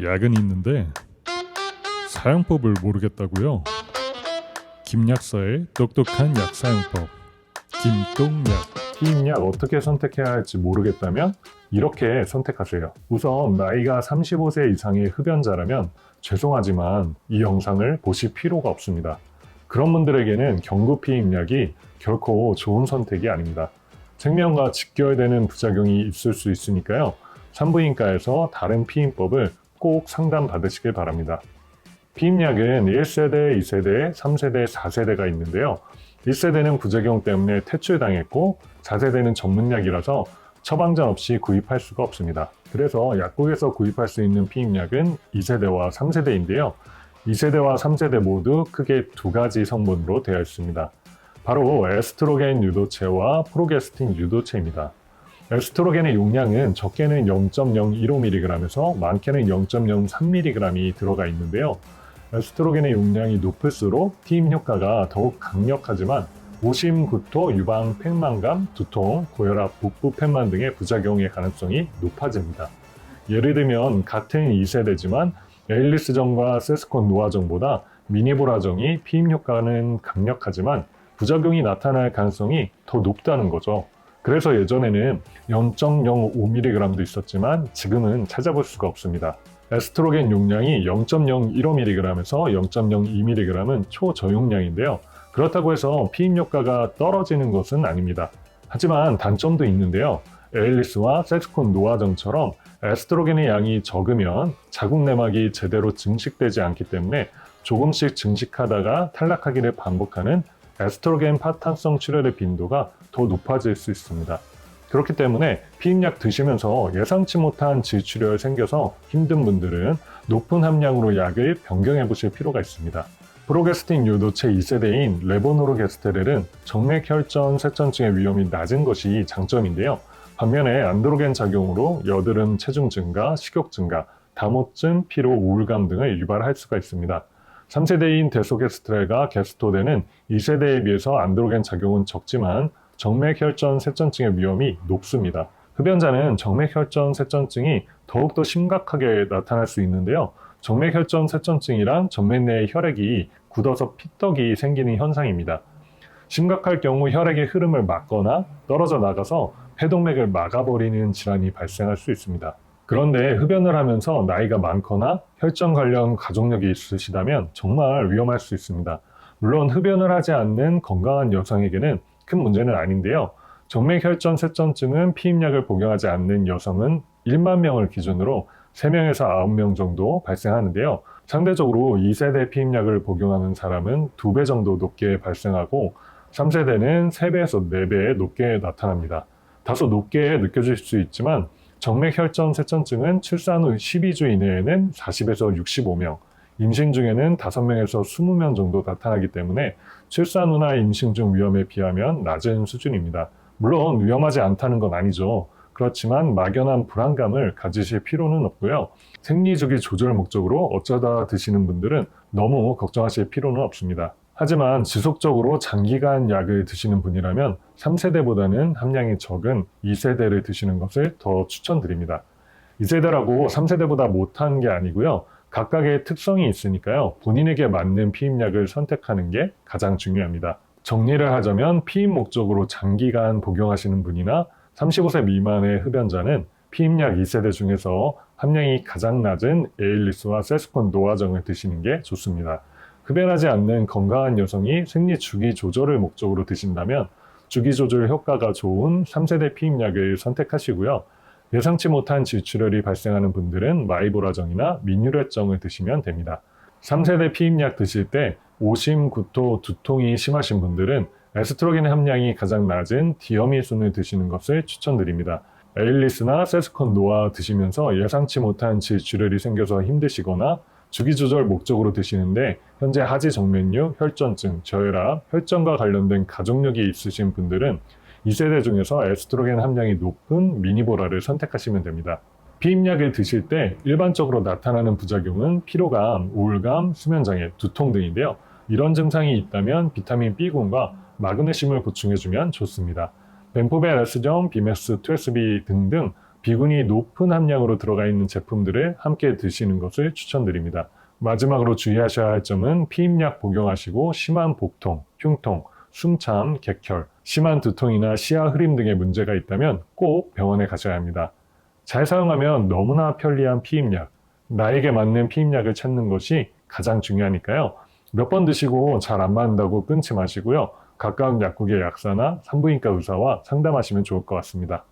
약은 있는데 사용법을 모르겠다고요? 김약사의 똑똑한 약 사용법, 김똥약. 피임약 어떻게 선택해야 할지 모르겠다면 이렇게 선택하세요. 우선 나이가 35세 이상의 흡연자라면 죄송하지만 이 영상을 보실 필요가 없습니다. 그런 분들에게는 경구 피임약이 결코 좋은 선택이 아닙니다. 생명과 직결되는 부작용이 있을 수 있으니까요. 산부인과에서 다른 피임법을 꼭 상담받으시길 바랍니다. 피임약은 1세대, 2세대, 3세대, 4세대가 있는데요. 1세대는 부작용 때문에 퇴출당했고 4세대는 전문약이라서 처방전 없이 구입할 수가 없습니다. 그래서 약국에서 구입할 수 있는 피임약은 2세대와 3세대인데요. 2세대와 3세대 모두 크게 두 가지 성분으로 되어 있습니다. 바로 에스트로겐 유도체와 프로게스틴 유도체입니다. 에스트로겐의 용량은 적게는 0.015mg에서 많게는 0.03mg이 들어가 있는데요. 에스트로겐의 용량이 높을수록 피임 효과가 더욱 강력하지만 오심, 구토, 유방, 팽만감, 두통, 고혈압, 복부 팽만 등의 부작용의 가능성이 높아집니다. 예를 들면 같은 2세대지만 에일리스정과 세스콘 노아정보다 미니보라정이 피임 효과는 강력하지만 부작용이 나타날 가능성이 더 높다는 거죠. 그래서 예전에는 0.05mg도 있었지만 지금은 찾아볼 수가 없습니다. 에스트로겐 용량이 0.015mg에서 0.02mg은 초저용량인데요. 그렇다고 해서 피임 효과가 떨어지는 것은 아닙니다. 하지만 단점도 있는데요. 에일리스와 세스콘 노아정처럼 에스트로겐의 양이 적으면 자궁 내막이 제대로 증식되지 않기 때문에 조금씩 증식하다가 탈락하기를 반복하는 에스트로겐 파탄성 출혈의 빈도가 더 높아질 수 있습니다. 그렇기 때문에 피임약 드시면서 예상치 못한 질출혈 생겨서 힘든 분들은 높은 함량으로 약을 변경해 보실 필요가 있습니다. 프로게스틴 유도체 2세대인 레보노르게스테렐은 정맥혈전 세천증의 위험이 낮은 것이 장점인데요. 반면에 안드로겐 작용으로 여드름, 체중 증가, 식욕 증가, 담호증, 피로, 우울감 등을 유발할 수가 있습니다. 3세대인 데소게스트렐과 게스토덴은 2세대에 비해서 안드로겐 작용은 적지만 정맥혈전 세천증의 위험이 높습니다. 흡연자는 정맥혈전 세천증이 더욱더 심각하게 나타날 수 있는데요. 정맥혈전 세천증이란 정맥 내의 혈액이 굳어서 피떡이 생기는 현상입니다. 심각할 경우 혈액의 흐름을 막거나 떨어져 나가서 폐동맥을 막아버리는 질환이 발생할 수 있습니다. 그런데 흡연을 하면서 나이가 많거나 혈전 관련 가족력이 있으시다면 정말 위험할 수 있습니다. 물론 흡연을 하지 않는 건강한 여성에게는 큰 문제는 아닌데요. 정맥혈전 세천증은 피임약을 복용하지 않는 여성은 1만 명을 기준으로 3명에서 9명 정도 발생하는데요. 상대적으로 2세대 피임약을 복용하는 사람은 2배 정도 높게 발생하고 3세대는 3배에서 4배 높게 나타납니다. 다소 높게 느껴질 수 있지만 정맥혈전 세천증은 출산 후 12주 이내에는 40에서 65명, 임신 중에는 5명에서 20명 정도 나타나기 때문에 출산 후나 임신 중 위험에 비하면 낮은 수준입니다. 물론 위험하지 않다는 건 아니죠. 그렇지만 막연한 불안감을 가지실 필요는 없고요. 생리주기 조절 목적으로 어쩌다 드시는 분들은 너무 걱정하실 필요는 없습니다. 하지만 지속적으로 장기간 약을 드시는 분이라면 3세대보다는 함량이 적은 2세대를 드시는 것을 더 추천드립니다. 2세대라고 3세대보다 못한 게 아니고요. 각각의 특성이 있으니까요. 본인에게 맞는 피임약을 선택하는 게 가장 중요합니다. 정리를 하자면 피임 목적으로 장기간 복용하시는 분이나 35세 미만의 흡연자는 피임약 2세대 중에서 함량이 가장 낮은 에일리스와 세스콘 노아정을 드시는 게 좋습니다. 흡연하지 않는 건강한 여성이 생리 주기 조절을 목적으로 드신다면 주기 조절 효과가 좋은 3세대 피임약을 선택하시고요. 예상치 못한 질출혈이 발생하는 분들은 마이보라정이나 민유레정을 드시면 됩니다. 3세대 피임약 드실 때 오심, 구토, 두통이 심하신 분들은 에스트로겐의 함량이 가장 낮은 디어미순을 드시는 것을 추천드립니다. 에일리스나 세스콘 노아 드시면서 예상치 못한 질출혈이 생겨서 힘드시거나 주기 조절 목적으로 드시는데 현재 하지 정맥류, 혈전증, 저혈압, 혈전과 관련된 가족력이 있으신 분들은 2세대 중에서 에스트로겐 함량이 높은 미니보라를 선택하시면 됩니다. 피임약을 드실 때 일반적으로 나타나는 부작용은 피로감, 우울감, 수면장애, 두통 등인데요. 이런 증상이 있다면 비타민 B군과 마그네슘을 보충해주면 좋습니다. 벤포벤 S정, 비맥스, 2SB 등등 비군이 높은 함량으로 들어가 있는 제품들을 함께 드시는 것을 추천드립니다. 마지막으로 주의하셔야 할 점은 피임약 복용하시고 심한 복통, 흉통, 숨참, 객혈, 심한 두통이나 시야 흐림 등의 문제가 있다면 꼭 병원에 가셔야 합니다. 잘 사용하면 너무나 편리한 피임약, 나에게 맞는 피임약을 찾는 것이 가장 중요하니까요. 몇 번 드시고 잘 안 맞는다고 끊지 마시고요. 가까운 약국의 약사나 산부인과 의사와 상담하시면 좋을 것 같습니다.